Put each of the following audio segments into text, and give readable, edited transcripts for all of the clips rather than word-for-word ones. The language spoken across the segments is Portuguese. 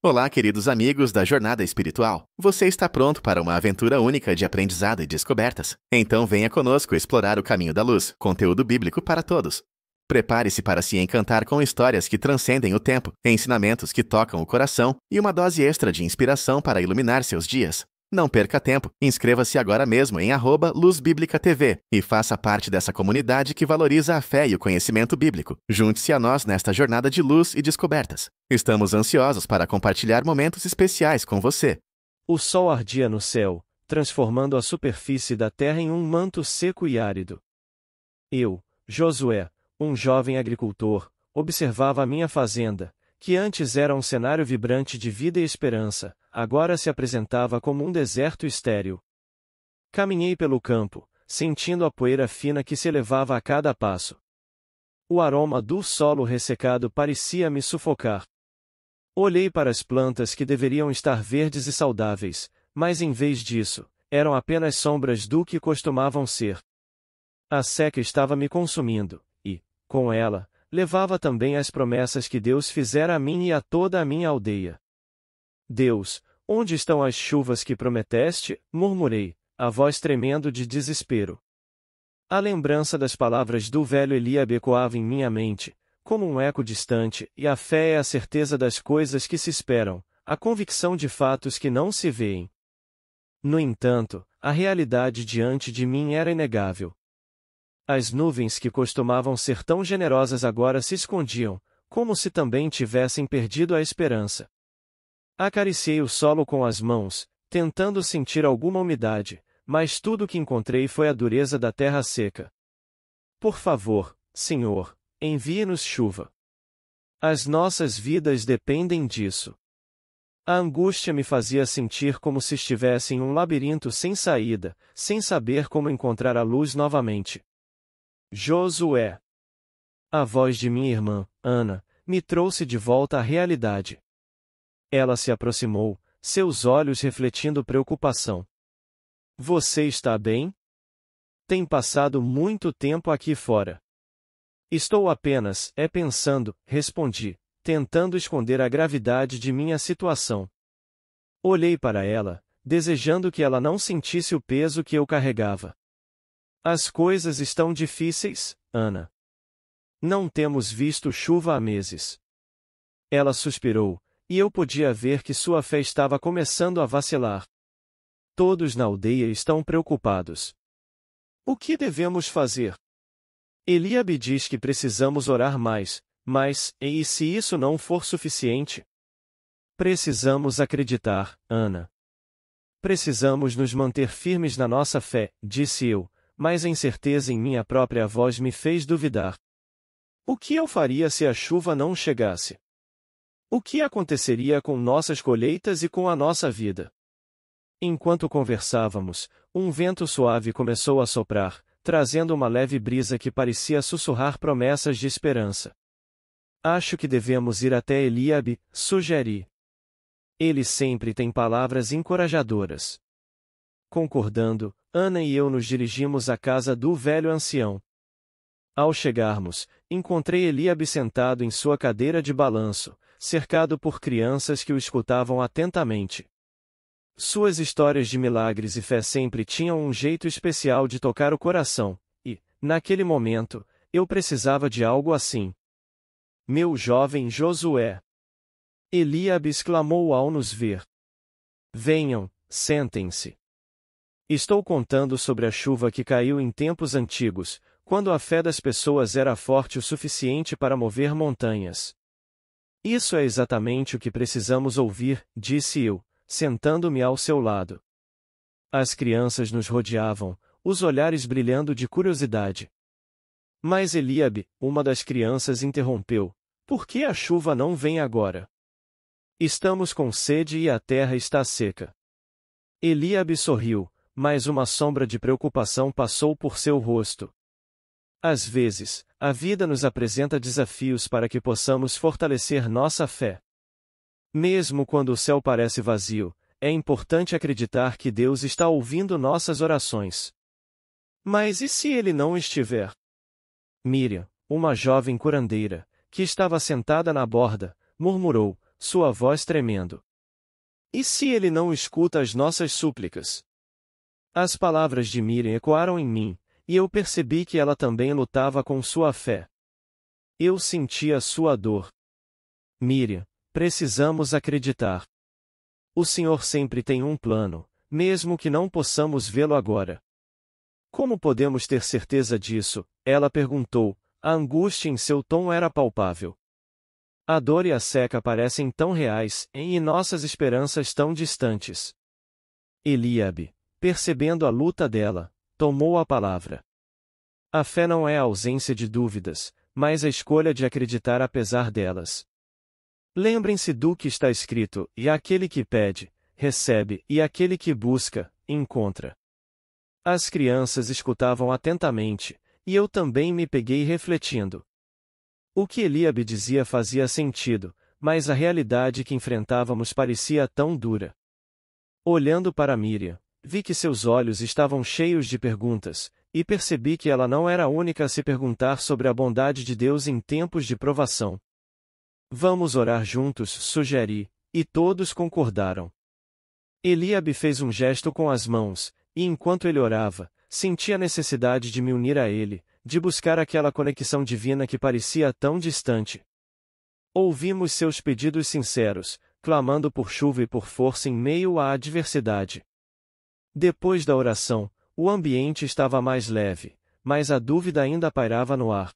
Olá, queridos amigos da Jornada Espiritual. Você está pronto para uma aventura única de aprendizado e descobertas? Então venha conosco explorar o caminho da luz, conteúdo bíblico para todos. Prepare-se para se encantar com histórias que transcendem o tempo, ensinamentos que tocam o coração e uma dose extra de inspiração para iluminar seus dias. Não perca tempo, inscreva-se agora mesmo em @LuzBíblicaTV e faça parte dessa comunidade que valoriza a fé e o conhecimento bíblico. Junte-se a nós nesta jornada de luz e descobertas. Estamos ansiosos para compartilhar momentos especiais com você. O sol ardia no céu, transformando a superfície da terra em um manto seco e árido. Eu, Josué, um jovem agricultor, observava a minha fazenda, que antes era um cenário vibrante de vida e esperança, agora se apresentava como um deserto estéril. Caminhei pelo campo, sentindo a poeira fina que se elevava a cada passo. O aroma do solo ressecado parecia me sufocar. Olhei para as plantas que deveriam estar verdes e saudáveis, mas em vez disso, eram apenas sombras do que costumavam ser. A seca estava me consumindo, e, com ela, levava também as promessas que Deus fizera a mim e a toda a minha aldeia. Deus, onde estão as chuvas que prometeste? Murmurei, a voz tremendo de desespero. A lembrança das palavras do velho Eliabe ecoava em minha mente, como um eco distante, e a fé é a certeza das coisas que se esperam, a convicção de fatos que não se veem. No entanto, a realidade diante de mim era inegável. As nuvens que costumavam ser tão generosas agora se escondiam, como se também tivessem perdido a esperança. Acariciei o solo com as mãos, tentando sentir alguma umidade, mas tudo o que encontrei foi a dureza da terra seca. Por favor, Senhor, envie-nos chuva. As nossas vidas dependem disso. A angústia me fazia sentir como se estivesse em um labirinto sem saída, sem saber como encontrar a luz novamente. Josué. A voz de minha irmã, Ana, me trouxe de volta à realidade. Ela se aproximou, seus olhos refletindo preocupação. Você está bem? Tem passado muito tempo aqui fora. Estou apenas, pensando, respondi, tentando esconder a gravidade de minha situação. Olhei para ela, desejando que ela não sentisse o peso que eu carregava. As coisas estão difíceis, Ana. Não temos visto chuva há meses. Ela suspirou, e eu podia ver que sua fé estava começando a vacilar. Todos na aldeia estão preocupados. O que devemos fazer? Eliabe diz que precisamos orar mais, mas, e se isso não for suficiente? Precisamos acreditar, Ana. Precisamos nos manter firmes na nossa fé, disse eu, mas a incerteza em minha própria voz me fez duvidar. O que eu faria se a chuva não chegasse? O que aconteceria com nossas colheitas e com a nossa vida? Enquanto conversávamos, um vento suave começou a soprar, trazendo uma leve brisa que parecia sussurrar promessas de esperança. Acho que devemos ir até Eliabe, sugeri. Ele sempre tem palavras encorajadoras. Concordando, Ana e eu nos dirigimos à casa do velho ancião. Ao chegarmos, encontrei Eliabe sentado em sua cadeira de balanço, cercado por crianças que o escutavam atentamente. Suas histórias de milagres e fé sempre tinham um jeito especial de tocar o coração, e, naquele momento, eu precisava de algo assim. Meu jovem Josué! Eliabe exclamou ao nos ver. Venham, sentem-se. Estou contando sobre a chuva que caiu em tempos antigos, quando a fé das pessoas era forte o suficiente para mover montanhas. Isso é exatamente o que precisamos ouvir, disse eu, sentando-me ao seu lado. As crianças nos rodeavam, os olhares brilhando de curiosidade. Mas Eliabe, uma das crianças interrompeu. Por que a chuva não vem agora? Estamos com sede e a terra está seca. Eliabe sorriu, mas uma sombra de preocupação passou por seu rosto. Às vezes, a vida nos apresenta desafios para que possamos fortalecer nossa fé. Mesmo quando o céu parece vazio, é importante acreditar que Deus está ouvindo nossas orações. Mas e se ele não estiver? Miriam, uma jovem curandeira, que estava sentada na borda, murmurou, sua voz tremendo. E se ele não escuta as nossas súplicas? As palavras de Miriam ecoaram em mim, e eu percebi que ela também lutava com sua fé. Eu sentia sua dor. Miriam, precisamos acreditar. O Senhor sempre tem um plano, mesmo que não possamos vê-lo agora. Como podemos ter certeza disso? Ela perguntou. A angústia em seu tom era palpável. A dor e a seca parecem tão reais, e nossas esperanças tão distantes. Eliabe, percebendo a luta dela, tomou a palavra. A fé não é a ausência de dúvidas, mas a escolha de acreditar apesar delas. Lembrem-se do que está escrito: e aquele que pede, recebe, e aquele que busca, encontra. As crianças escutavam atentamente, e eu também me peguei refletindo. O que Eliabe dizia fazia sentido, mas a realidade que enfrentávamos parecia tão dura. Olhando para Miriam, vi que seus olhos estavam cheios de perguntas, e percebi que ela não era a única a se perguntar sobre a bondade de Deus em tempos de provação. Vamos orar juntos, sugeri, e todos concordaram. Eliabe fez um gesto com as mãos, e enquanto ele orava, senti a necessidade de me unir a ele, de buscar aquela conexão divina que parecia tão distante. Ouvimos seus pedidos sinceros, clamando por chuva e por força em meio à adversidade. Depois da oração, o ambiente estava mais leve, mas a dúvida ainda pairava no ar.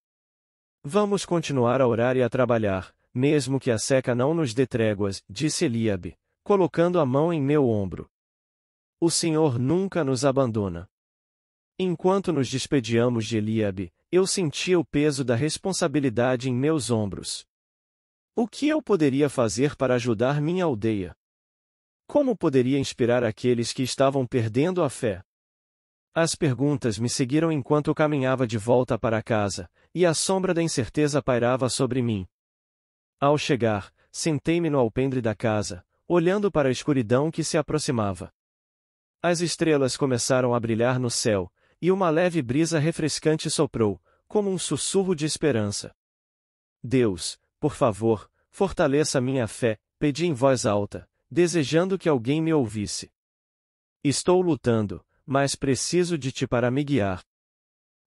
Vamos continuar a orar e a trabalhar, mesmo que a seca não nos dê tréguas, disse Eliabe, colocando a mão em meu ombro. O Senhor nunca nos abandona. Enquanto nos despedíamos de Eliabe, eu sentia o peso da responsabilidade em meus ombros. O que eu poderia fazer para ajudar minha aldeia? Como poderia inspirar aqueles que estavam perdendo a fé? As perguntas me seguiram enquanto eu caminhava de volta para casa, e a sombra da incerteza pairava sobre mim. Ao chegar, sentei-me no alpendre da casa, olhando para a escuridão que se aproximava. As estrelas começaram a brilhar no céu, e uma leve brisa refrescante soprou, como um sussurro de esperança. Deus, por favor, fortaleça minha fé, pedi em voz alta, desejando que alguém me ouvisse. Estou lutando, mas preciso de ti para me guiar.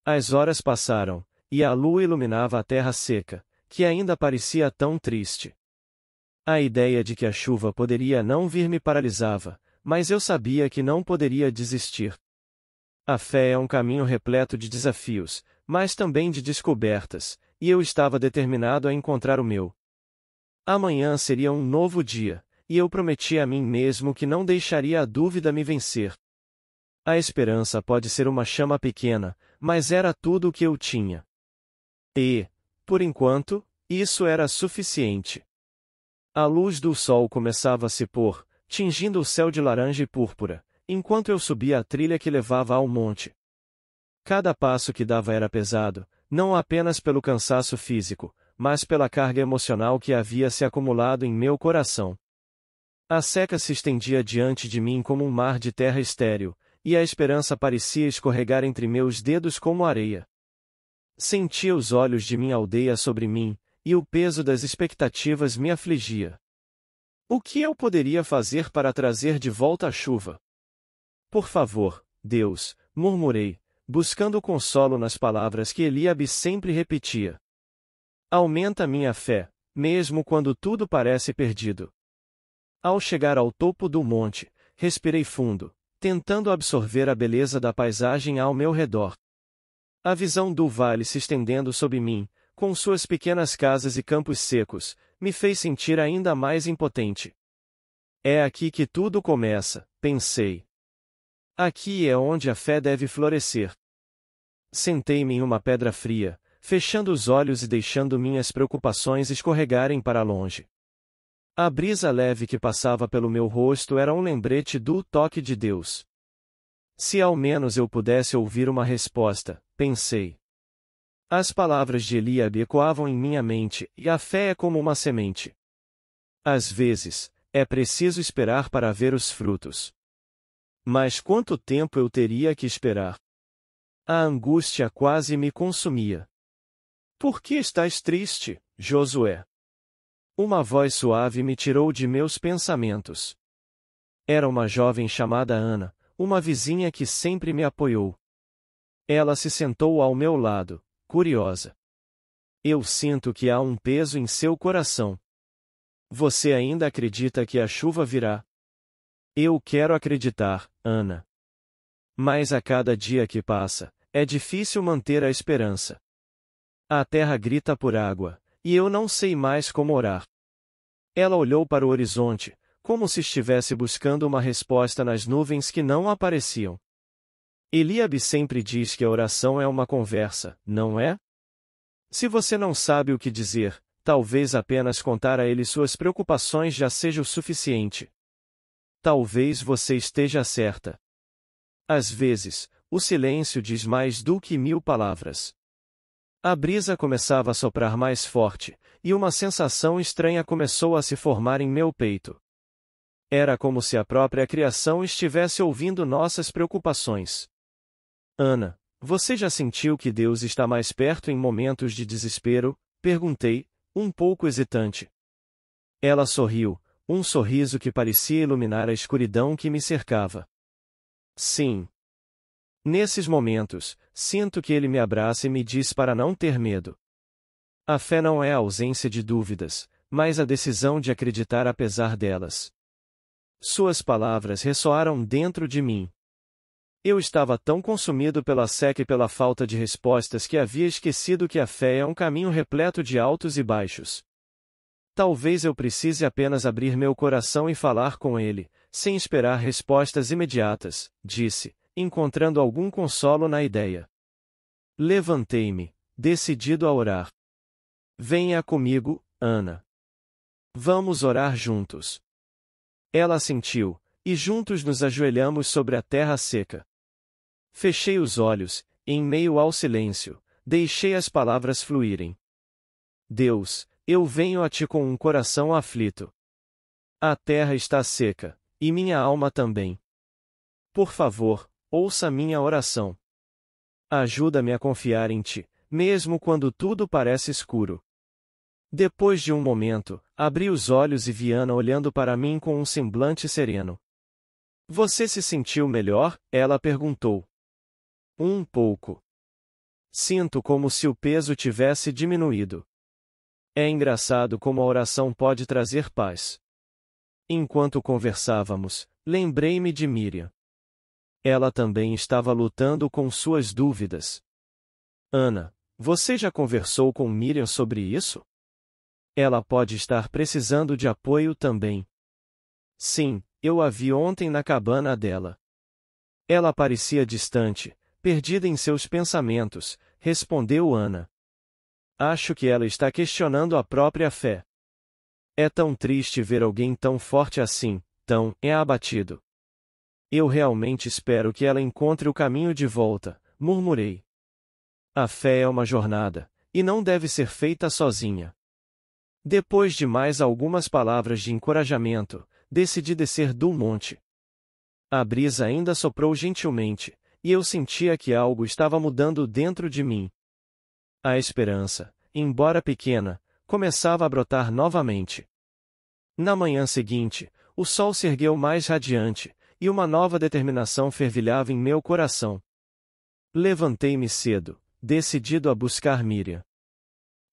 As horas passaram, e a lua iluminava a terra seca, que ainda parecia tão triste. A ideia de que a chuva poderia não vir me paralisava, mas eu sabia que não poderia desistir. A fé é um caminho repleto de desafios, mas também de descobertas, e eu estava determinado a encontrar o meu. Amanhã seria um novo dia, e eu prometi a mim mesmo que não deixaria a dúvida me vencer. A esperança pode ser uma chama pequena, mas era tudo o que eu tinha. E, por enquanto, isso era suficiente. A luz do sol começava a se pôr, tingindo o céu de laranja e púrpura, enquanto eu subia a trilha que levava ao monte. Cada passo que dava era pesado, não apenas pelo cansaço físico, mas pela carga emocional que havia se acumulado em meu coração. A seca se estendia diante de mim como um mar de terra estéril, e a esperança parecia escorregar entre meus dedos como areia. Sentia os olhos de minha aldeia sobre mim, e o peso das expectativas me afligia. O que eu poderia fazer para trazer de volta a chuva? Por favor, Deus, murmurei, buscando consolo nas palavras que Eliabe sempre repetia. Aumenta minha fé, mesmo quando tudo parece perdido. Ao chegar ao topo do monte, respirei fundo, tentando absorver a beleza da paisagem ao meu redor. A visão do vale se estendendo sob mim, com suas pequenas casas e campos secos, me fez sentir ainda mais impotente. É aqui que tudo começa, pensei. Aqui é onde a fé deve florescer. Sentei-me em uma pedra fria, fechando os olhos e deixando minhas preocupações escorregarem para longe. A brisa leve que passava pelo meu rosto era um lembrete do toque de Deus. Se ao menos eu pudesse ouvir uma resposta, pensei. As palavras de Eliabe ecoavam em minha mente, e a fé é como uma semente. Às vezes, é preciso esperar para ver os frutos. Mas quanto tempo eu teria que esperar? A angústia quase me consumia. Por que estás triste, Josué? Uma voz suave me tirou de meus pensamentos. Era uma jovem chamada Ana, uma vizinha que sempre me apoiou. Ela se sentou ao meu lado, curiosa. Eu sinto que há um peso em seu coração. Você ainda acredita que a chuva virá? Eu quero acreditar, Ana. Mas a cada dia que passa, é difícil manter a esperança. A terra grita por água, e eu não sei mais como orar. Ela olhou para o horizonte, como se estivesse buscando uma resposta nas nuvens que não apareciam. Eliabe sempre diz que a oração é uma conversa, não é? Se você não sabe o que dizer, talvez apenas contar a ele suas preocupações já seja o suficiente. Talvez você esteja certa. Às vezes, o silêncio diz mais do que 1000 palavras. A brisa começava a soprar mais forte, e uma sensação estranha começou a se formar em meu peito. Era como se a própria criação estivesse ouvindo nossas preocupações. Ana, você já sentiu que Deus está mais perto em momentos de desespero? Perguntei, um pouco hesitante. Ela sorriu, um sorriso que parecia iluminar a escuridão que me cercava. Sim. Nesses momentos, sinto que ele me abraça e me diz para não ter medo. A fé não é a ausência de dúvidas, mas a decisão de acreditar apesar delas. Suas palavras ressoaram dentro de mim. Eu estava tão consumido pela seca e pela falta de respostas que havia esquecido que a fé é um caminho repleto de altos e baixos. Talvez eu precise apenas abrir meu coração e falar com ele, sem esperar respostas imediatas, disse, encontrando algum consolo na ideia. Levantei-me, decidido a orar. Venha comigo, Ana. Vamos orar juntos. Ela assentiu, e juntos nos ajoelhamos sobre a terra seca. Fechei os olhos, e em meio ao silêncio, deixei as palavras fluírem. Deus, eu venho a ti com um coração aflito. A terra está seca, e minha alma também. Por favor, ouça minha oração. Ajuda-me a confiar em ti, mesmo quando tudo parece escuro. Depois de um momento, abri os olhos e vi Ana olhando para mim com um semblante sereno. Você se sentiu melhor? Ela perguntou. Um pouco. Sinto como se o peso tivesse diminuído. É engraçado como a oração pode trazer paz. Enquanto conversávamos, lembrei-me de Miriam. Ela também estava lutando com suas dúvidas. Ana, você já conversou com Miriam sobre isso? Ela pode estar precisando de apoio também. Sim, eu a vi ontem na cabana dela. Ela parecia distante, perdida em seus pensamentos, respondeu Ana. Acho que ela está questionando a própria fé. É tão triste ver alguém tão forte assim, tão abatido. Eu realmente espero que ela encontre o caminho de volta, murmurei. A fé é uma jornada, e não deve ser feita sozinha. Depois de mais algumas palavras de encorajamento, decidi descer do monte. A brisa ainda soprou gentilmente, e eu sentia que algo estava mudando dentro de mim. A esperança, embora pequena, começava a brotar novamente. Na manhã seguinte, o sol se ergueu mais radiante, e uma nova determinação fervilhava em meu coração. Levantei-me cedo, decidido a buscar Miriam.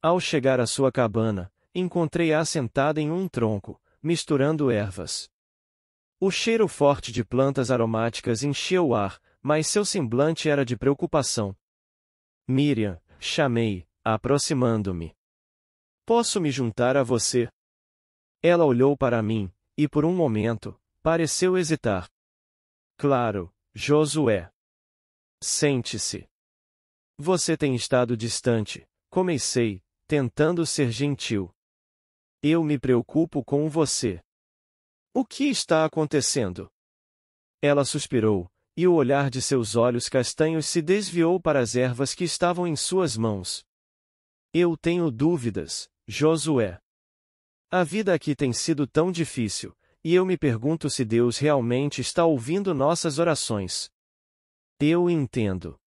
Ao chegar à sua cabana, encontrei-a sentada em um tronco, misturando ervas. O cheiro forte de plantas aromáticas enchia o ar, mas seu semblante era de preocupação. Miriam, chamei, aproximando-me. Posso me juntar a você? Ela olhou para mim, e por um momento, pareceu hesitar. Claro, Josué. Sente-se. Você tem estado distante, comecei, tentando ser gentil. Eu me preocupo com você. O que está acontecendo? Ela suspirou, e o olhar de seus olhos castanhos se desviou para as ervas que estavam em suas mãos. Eu tenho dúvidas, Josué. A vida aqui tem sido tão difícil, e eu me pergunto se Deus realmente está ouvindo nossas orações. Eu entendo.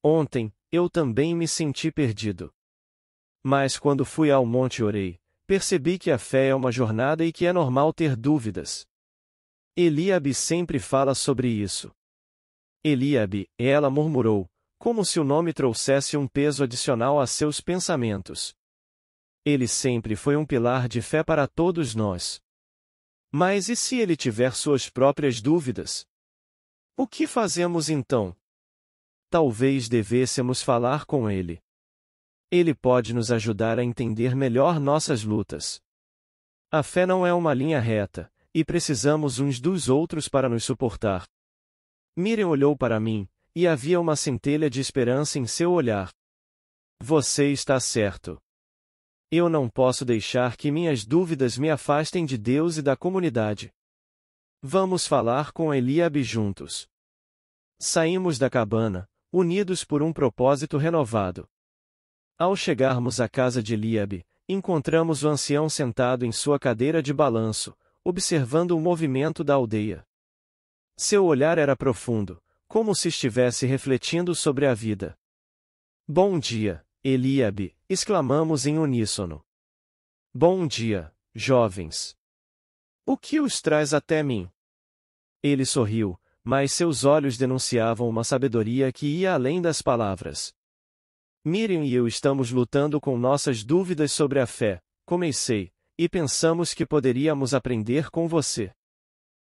Ontem, eu também me senti perdido. Mas quando fui ao monte e orei, percebi que a fé é uma jornada e que é normal ter dúvidas. Eliabe sempre fala sobre isso. Eliabe, ela murmurou, como se o nome trouxesse um peso adicional a seus pensamentos. Ele sempre foi um pilar de fé para todos nós. Mas e se ele tiver suas próprias dúvidas? O que fazemos então? Talvez devêssemos falar com ele. Ele pode nos ajudar a entender melhor nossas lutas. A fé não é uma linha reta, e precisamos uns dos outros para nos suportar. Miriam olhou para mim, e havia uma centelha de esperança em seu olhar. Você está certo. Eu não posso deixar que minhas dúvidas me afastem de Deus e da comunidade. Vamos falar com Eliabe juntos. Saímos da cabana, unidos por um propósito renovado. Ao chegarmos à casa de Eliabe, encontramos o ancião sentado em sua cadeira de balanço, observando o movimento da aldeia. Seu olhar era profundo, como se estivesse refletindo sobre a vida. Bom dia, Eliabe, exclamamos em uníssono. Bom dia, jovens. O que os traz até mim? Ele sorriu, mas seus olhos denunciavam uma sabedoria que ia além das palavras. Miriam e eu estamos lutando com nossas dúvidas sobre a fé, comecei, e pensamos que poderíamos aprender com você.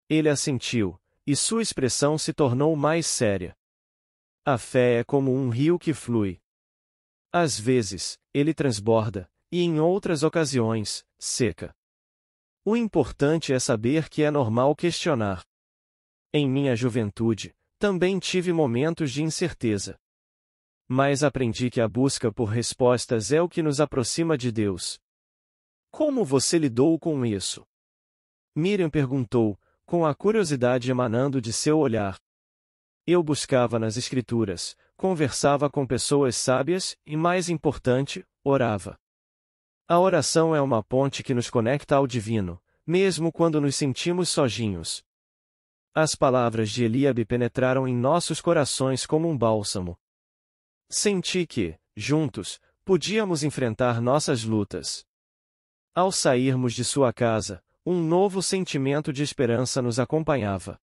Ele assentiu, e sua expressão se tornou mais séria. A fé é como um rio que flui. Às vezes, ele transborda, e em outras ocasiões, seca. O importante é saber que é normal questionar. Em minha juventude, também tive momentos de incerteza. Mas aprendi que a busca por respostas é o que nos aproxima de Deus. Como você lidou com isso? Miriam perguntou, com a curiosidade emanando de seu olhar. Eu buscava nas Escrituras, conversava com pessoas sábias e, mais importante, orava. A oração é uma ponte que nos conecta ao divino, mesmo quando nos sentimos sozinhos. As palavras de Eliabe penetraram em nossos corações como um bálsamo. Senti que, juntos, podíamos enfrentar nossas lutas. Ao sairmos de sua casa, um novo sentimento de esperança nos acompanhava.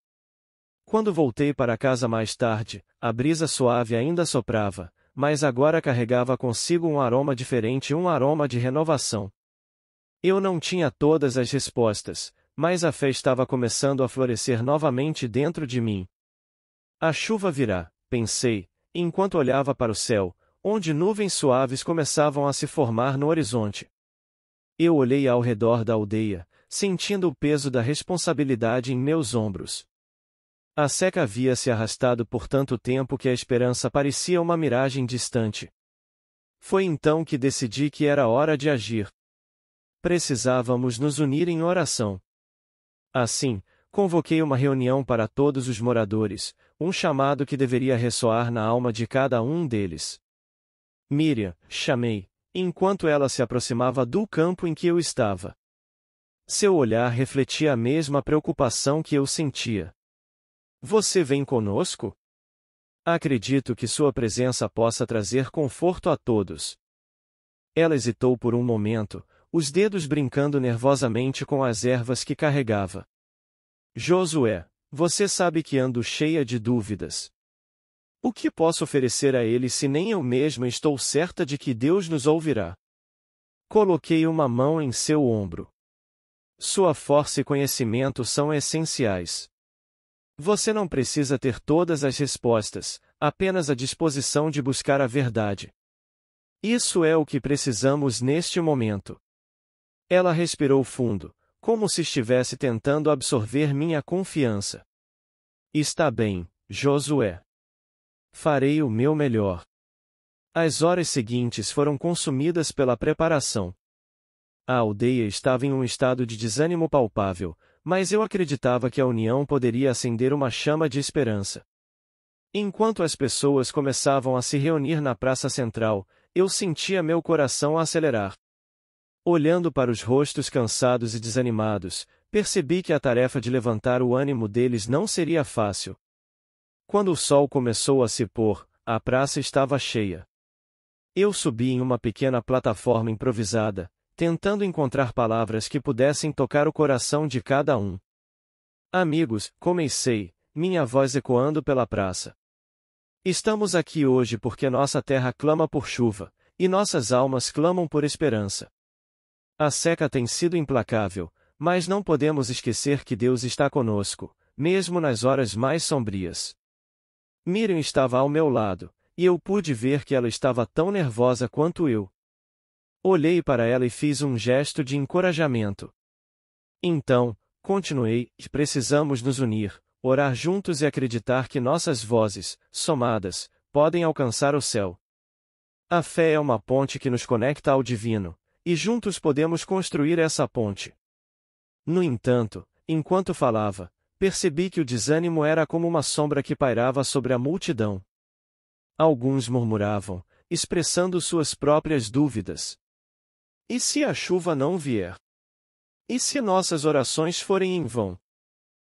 Quando voltei para casa mais tarde, a brisa suave ainda soprava, mas agora carregava consigo um aroma diferente, um aroma de renovação. Eu não tinha todas as respostas, mas a fé estava começando a florescer novamente dentro de mim. A chuva virá, pensei, enquanto olhava para o céu, onde nuvens suaves começavam a se formar no horizonte. Eu olhei ao redor da aldeia, sentindo o peso da responsabilidade em meus ombros. A seca havia se arrastado por tanto tempo que a esperança parecia uma miragem distante. Foi então que decidi que era hora de agir. Precisávamos nos unir em oração. Assim, convoquei uma reunião para todos os moradores, um chamado que deveria ressoar na alma de cada um deles. Miriam, chamei, enquanto ela se aproximava do campo em que eu estava. Seu olhar refletia a mesma preocupação que eu sentia. Você vem conosco? Acredito que sua presença possa trazer conforto a todos. Ela hesitou por um momento, os dedos brincando nervosamente com as ervas que carregava. Josué, você sabe que ando cheia de dúvidas. O que posso oferecer a ele se nem eu mesma estou certa de que Deus nos ouvirá? Coloquei uma mão em seu ombro. Sua força e conhecimento são essenciais. Você não precisa ter todas as respostas, apenas a disposição de buscar a verdade. Isso é o que precisamos neste momento. Ela respirou fundo, como se estivesse tentando absorver minha confiança. Está bem, Josué. Farei o meu melhor. As horas seguintes foram consumidas pela preparação. A aldeia estava em um estado de desânimo palpável, mas eu acreditava que a união poderia acender uma chama de esperança. Enquanto as pessoas começavam a se reunir na praça central, eu sentia meu coração acelerar. Olhando para os rostos cansados e desanimados, percebi que a tarefa de levantar o ânimo deles não seria fácil. Quando o sol começou a se pôr, a praça estava cheia. Eu subi em uma pequena plataforma improvisada, tentando encontrar palavras que pudessem tocar o coração de cada um. Amigos, comecei, minha voz ecoando pela praça. Estamos aqui hoje porque nossa terra clama por chuva, e nossas almas clamam por esperança. A seca tem sido implacável, mas não podemos esquecer que Deus está conosco, mesmo nas horas mais sombrias. Miriam estava ao meu lado, e eu pude ver que ela estava tão nervosa quanto eu. Olhei para ela e fiz um gesto de encorajamento. Então, continuei, precisamos nos unir, orar juntos e acreditar que nossas vozes, somadas, podem alcançar o céu. A fé é uma ponte que nos conecta ao divino, e juntos podemos construir essa ponte. No entanto, enquanto falava, percebi que o desânimo era como uma sombra que pairava sobre a multidão. Alguns murmuravam, expressando suas próprias dúvidas. E se a chuva não vier? E se nossas orações forem em vão?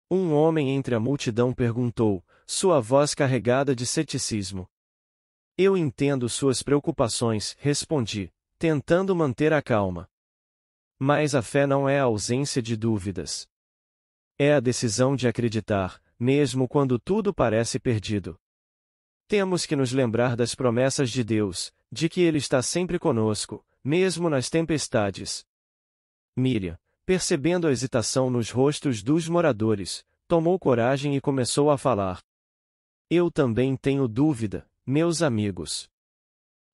Um homem entre a multidão perguntou, sua voz carregada de ceticismo. Eu entendo suas preocupações, respondi, tentando manter a calma. Mas a fé não é a ausência de dúvidas. É a decisão de acreditar, mesmo quando tudo parece perdido. Temos que nos lembrar das promessas de Deus, de que Ele está sempre conosco, mesmo nas tempestades. Miriam, percebendo a hesitação nos rostos dos moradores, tomou coragem e começou a falar. Eu também tenho dúvida, meus amigos.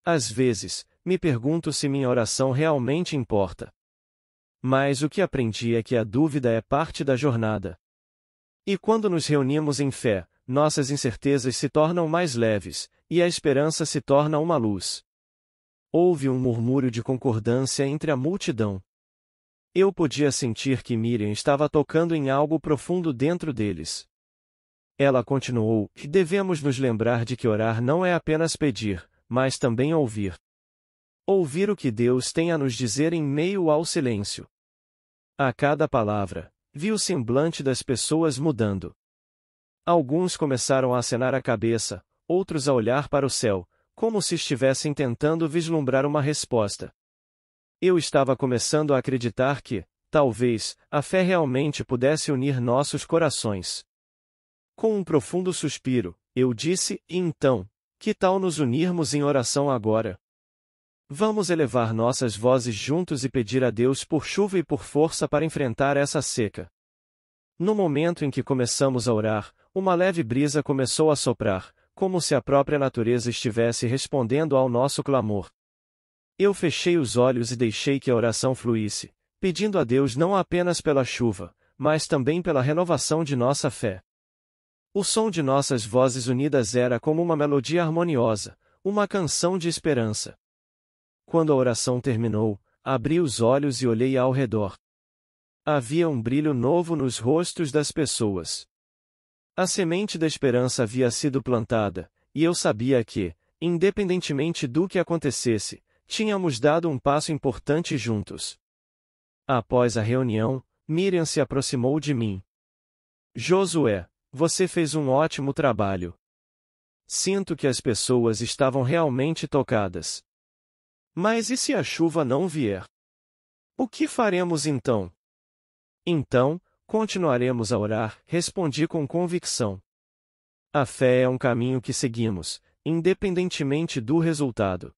Às vezes, me pergunto se minha oração realmente importa. Mas o que aprendi é que a dúvida é parte da jornada. E quando nos reunimos em fé, nossas incertezas se tornam mais leves, e a esperança se torna uma luz. Houve um murmúrio de concordância entre a multidão. Eu podia sentir que Miriam estava tocando em algo profundo dentro deles. Ela continuou, devemos nos lembrar de que orar não é apenas pedir, mas também ouvir. Ouvir o que Deus tem a nos dizer em meio ao silêncio. A cada palavra, vi o semblante das pessoas mudando. Alguns começaram a acenar a cabeça, outros a olhar para o céu, como se estivessem tentando vislumbrar uma resposta. Eu estava começando a acreditar que, talvez, a fé realmente pudesse unir nossos corações. Com um profundo suspiro, eu disse, então, que tal nos unirmos em oração agora? Vamos elevar nossas vozes juntos e pedir a Deus por chuva e por força para enfrentar essa seca. No momento em que começamos a orar, uma leve brisa começou a soprar, como se a própria natureza estivesse respondendo ao nosso clamor. Eu fechei os olhos e deixei que a oração fluísse, pedindo a Deus não apenas pela chuva, mas também pela renovação de nossa fé. O som de nossas vozes unidas era como uma melodia harmoniosa, uma canção de esperança. Quando a oração terminou, abri os olhos e olhei ao redor. Havia um brilho novo nos rostos das pessoas. A semente da esperança havia sido plantada, e eu sabia que, independentemente do que acontecesse, tínhamos dado um passo importante juntos. Após a reunião, Miriam se aproximou de mim. Josué, você fez um ótimo trabalho. Sinto que as pessoas estavam realmente tocadas. Mas e se a chuva não vier? O que faremos então? Então, continuaremos a orar, respondi com convicção. A fé é um caminho que seguimos, independentemente do resultado.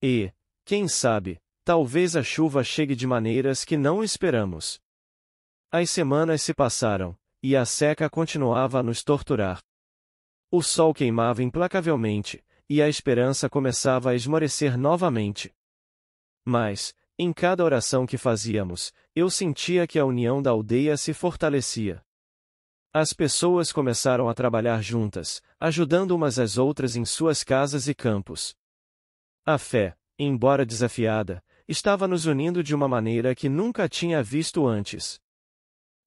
E, quem sabe, talvez a chuva chegue de maneiras que não esperamos. As semanas se passaram, e a seca continuava a nos torturar. O sol queimava implacavelmente, e a esperança começava a esmorecer novamente. Mas, em cada oração que fazíamos, eu sentia que a união da aldeia se fortalecia. As pessoas começaram a trabalhar juntas, ajudando umas às outras em suas casas e campos. A fé, embora desafiada, estava nos unindo de uma maneira que nunca tinha visto antes.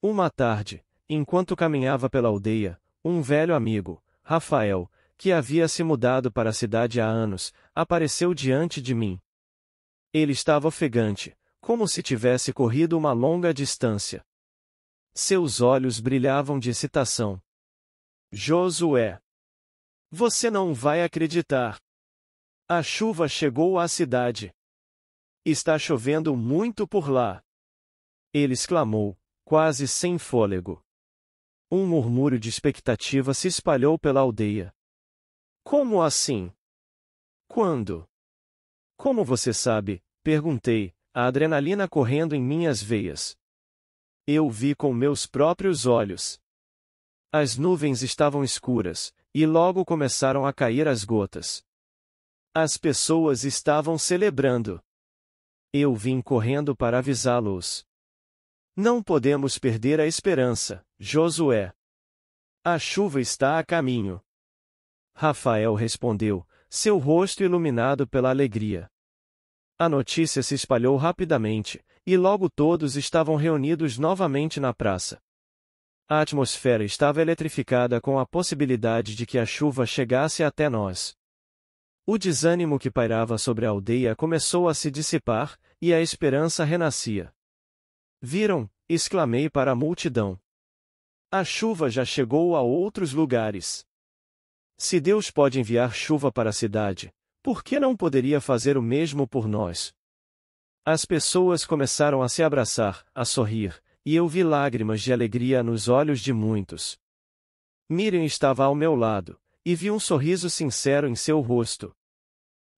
Uma tarde, enquanto caminhava pela aldeia, um velho amigo, Rafael, que havia se mudado para a cidade há anos, apareceu diante de mim. Ele estava ofegante, como se tivesse corrido uma longa distância. Seus olhos brilhavam de excitação. Josué! Você não vai acreditar! A chuva chegou à cidade! Está chovendo muito por lá. Ele exclamou, quase sem fôlego. Um murmúrio de expectativa se espalhou pela aldeia. Como assim? Quando? Como você sabe? Perguntei, a adrenalina correndo em minhas veias. Eu vi com meus próprios olhos. As nuvens estavam escuras, e logo começaram a cair as gotas. As pessoas estavam celebrando. Eu vim correndo para avisá-los. Não podemos perder a esperança, Josué. A chuva está a caminho. Rafael respondeu, seu rosto iluminado pela alegria. A notícia se espalhou rapidamente, e logo todos estavam reunidos novamente na praça. A atmosfera estava eletrificada com a possibilidade de que a chuva chegasse até nós. O desânimo que pairava sobre a aldeia começou a se dissipar, e a esperança renascia. Viram? Exclamei para a multidão. A chuva já chegou a outros lugares. Se Deus pode enviar chuva para a cidade, por que não poderia fazer o mesmo por nós? As pessoas começaram a se abraçar, a sorrir, e eu vi lágrimas de alegria nos olhos de muitos. Miriam estava ao meu lado, e vi um sorriso sincero em seu rosto.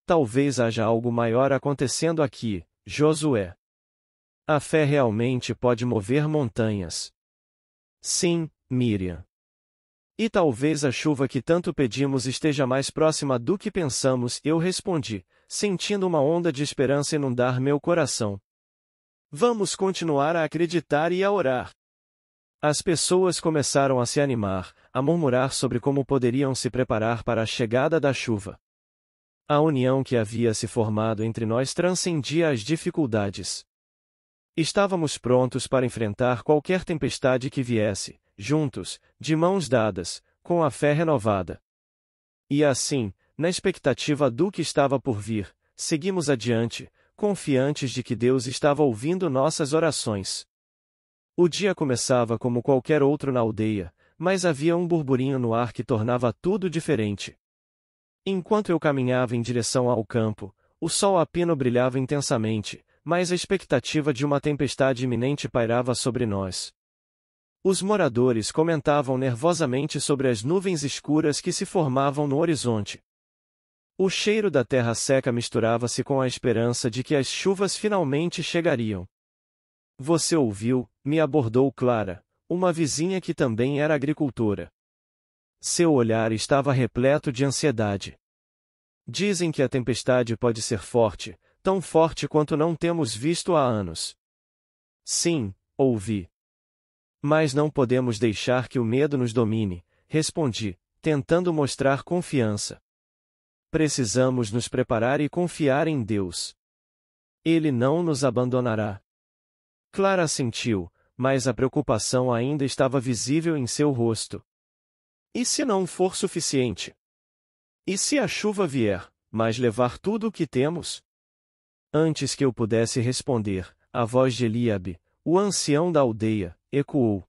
Talvez haja algo maior acontecendo aqui, Josué. A fé realmente pode mover montanhas. Sim, Miriam. E talvez a chuva que tanto pedimos esteja mais próxima do que pensamos, eu respondi, sentindo uma onda de esperança inundar meu coração. Vamos continuar a acreditar e a orar. As pessoas começaram a se animar, a murmurar sobre como poderiam se preparar para a chegada da chuva. A união que havia se formado entre nós transcendia as dificuldades. Estávamos prontos para enfrentar qualquer tempestade que viesse, juntos, de mãos dadas, com a fé renovada. E assim, na expectativa do que estava por vir, seguimos adiante, confiantes de que Deus estava ouvindo nossas orações. O dia começava como qualquer outro na aldeia, mas havia um burburinho no ar que tornava tudo diferente. Enquanto eu caminhava em direção ao campo, o sol a pino brilhava intensamente, mas a expectativa de uma tempestade iminente pairava sobre nós. Os moradores comentavam nervosamente sobre as nuvens escuras que se formavam no horizonte. O cheiro da terra seca misturava-se com a esperança de que as chuvas finalmente chegariam. Você ouviu? Me abordou Clara, uma vizinha que também era agricultora. Seu olhar estava repleto de ansiedade. Dizem que a tempestade pode ser forte, tão forte quanto não temos visto há anos. Sim, ouvi. Mas não podemos deixar que o medo nos domine, respondi, tentando mostrar confiança. Precisamos nos preparar e confiar em Deus. Ele não nos abandonará. Clara assentiu, mas a preocupação ainda estava visível em seu rosto. E se não for suficiente? E se a chuva vier, mas levar tudo o que temos? Antes que eu pudesse responder, a voz de Eliabe, o ancião da aldeia, ecoou.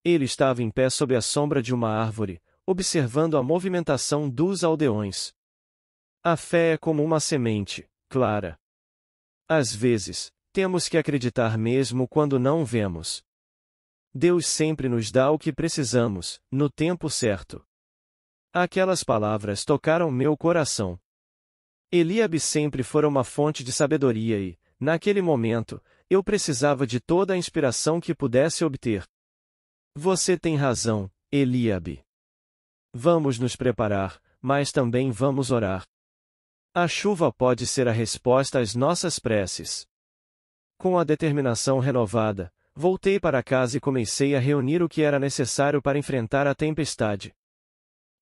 Ele estava em pé sob a sombra de uma árvore, observando a movimentação dos aldeões. A fé é como uma semente, Clara. Às vezes, temos que acreditar mesmo quando não vemos. Deus sempre nos dá o que precisamos, no tempo certo. Aquelas palavras tocaram meu coração. Eliabe sempre fora uma fonte de sabedoria e, naquele momento, eu precisava de toda a inspiração que pudesse obter. Você tem razão, Eliabe. Vamos nos preparar, mas também vamos orar. A chuva pode ser a resposta às nossas preces. Com a determinação renovada, voltei para casa e comecei a reunir o que era necessário para enfrentar a tempestade.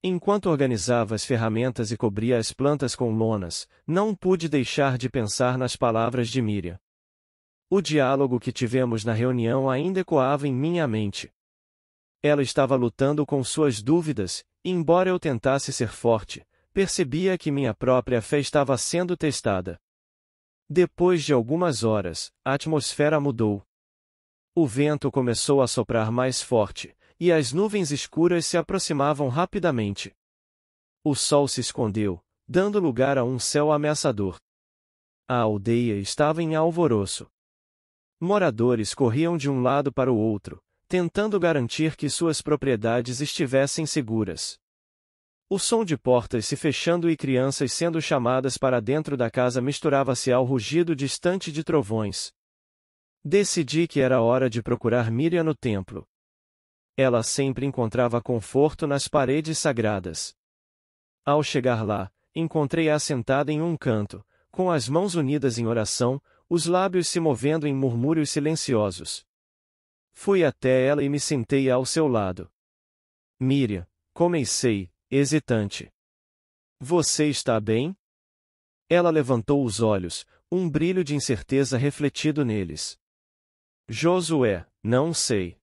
Enquanto organizava as ferramentas e cobria as plantas com lonas, não pude deixar de pensar nas palavras de Miriam. O diálogo que tivemos na reunião ainda ecoava em minha mente. Ela estava lutando com suas dúvidas, e embora eu tentasse ser forte, percebia que minha própria fé estava sendo testada. Depois de algumas horas, a atmosfera mudou. O vento começou a soprar mais forte, e as nuvens escuras se aproximavam rapidamente. O sol se escondeu, dando lugar a um céu ameaçador. A aldeia estava em alvoroço. Moradores corriam de um lado para o outro, tentando garantir que suas propriedades estivessem seguras. O som de portas se fechando e crianças sendo chamadas para dentro da casa misturava-se ao rugido distante de trovões. Decidi que era hora de procurar Miriam no templo. Ela sempre encontrava conforto nas paredes sagradas. Ao chegar lá, encontrei-a sentada em um canto, com as mãos unidas em oração, os lábios se movendo em murmúrios silenciosos. Fui até ela e me sentei ao seu lado. Miriam, comecei, hesitante. Você está bem? Ela levantou os olhos, um brilho de incerteza refletido neles. Josué, não sei.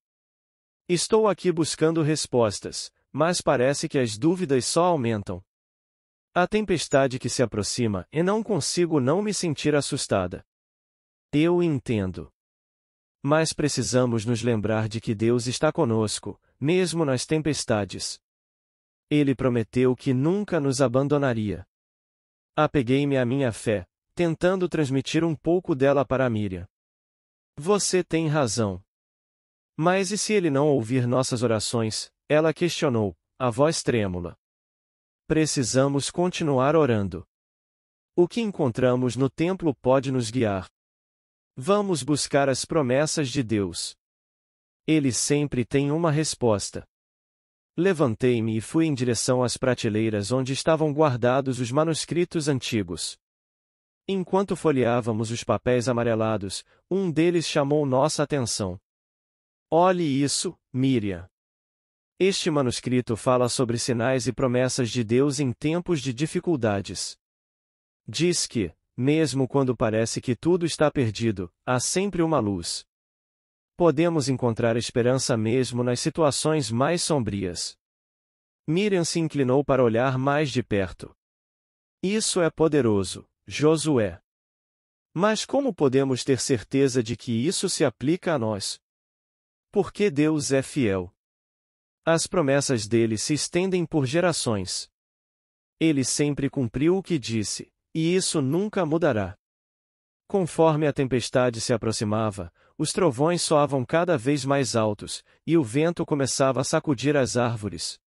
Estou aqui buscando respostas, mas parece que as dúvidas só aumentam. A tempestade que se aproxima e não consigo não me sentir assustada. Eu entendo. Mas precisamos nos lembrar de que Deus está conosco, mesmo nas tempestades. Ele prometeu que nunca nos abandonaria. Apeguei-me à minha fé, tentando transmitir um pouco dela para Miriam. Você tem razão. Mas e se ele não ouvir nossas orações? Ela questionou, a voz trêmula. Precisamos continuar orando. O que encontramos no templo pode nos guiar. Vamos buscar as promessas de Deus. Ele sempre tem uma resposta. Levantei-me e fui em direção às prateleiras onde estavam guardados os manuscritos antigos. Enquanto folheávamos os papéis amarelados, um deles chamou nossa atenção. Olhe isso, Miriam. Este manuscrito fala sobre sinais e promessas de Deus em tempos de dificuldades. Diz que, mesmo quando parece que tudo está perdido, há sempre uma luz. Podemos encontrar esperança mesmo nas situações mais sombrias. Miriam se inclinou para olhar mais de perto. Isso é poderoso, Josué. Mas como podemos ter certeza de que isso se aplica a nós? Porque Deus é fiel. As promessas dele se estendem por gerações. Ele sempre cumpriu o que disse, e isso nunca mudará. Conforme a tempestade se aproximava, os trovões soavam cada vez mais altos, e o vento começava a sacudir as árvores.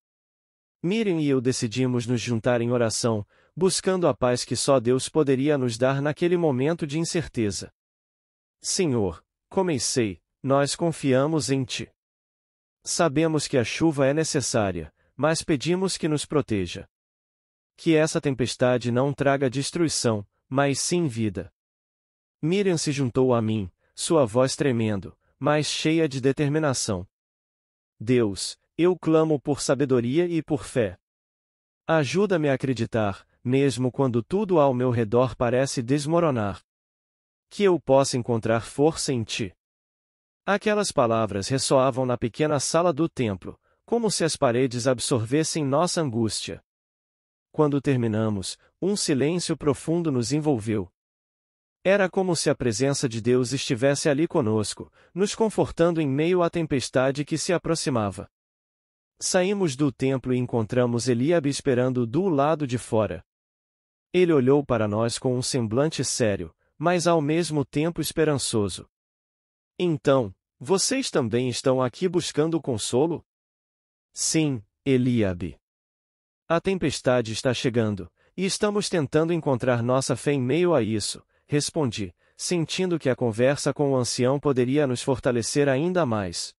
Miriam e eu decidimos nos juntar em oração, buscando a paz que só Deus poderia nos dar naquele momento de incerteza. Senhor, comecei, nós confiamos em Ti. Sabemos que a chuva é necessária, mas pedimos que nos proteja. Que essa tempestade não traga destruição, mas sim vida. Miriam se juntou a mim, sua voz tremendo, mas cheia de determinação. Deus, eu clamo por sabedoria e por fé. Ajuda-me a acreditar, mesmo quando tudo ao meu redor parece desmoronar. Que eu possa encontrar força em Ti. Aquelas palavras ressoavam na pequena sala do templo, como se as paredes absorvessem nossa angústia. Quando terminamos, um silêncio profundo nos envolveu. Era como se a presença de Deus estivesse ali conosco, nos confortando em meio à tempestade que se aproximava. Saímos do templo e encontramos Eliabe esperando do lado de fora. Ele olhou para nós com um semblante sério, mas ao mesmo tempo esperançoso. Então, vocês também estão aqui buscando consolo? Sim, Eliabe. A tempestade está chegando, e estamos tentando encontrar nossa fé em meio a isso, respondi, sentindo que a conversa com o ancião poderia nos fortalecer ainda mais.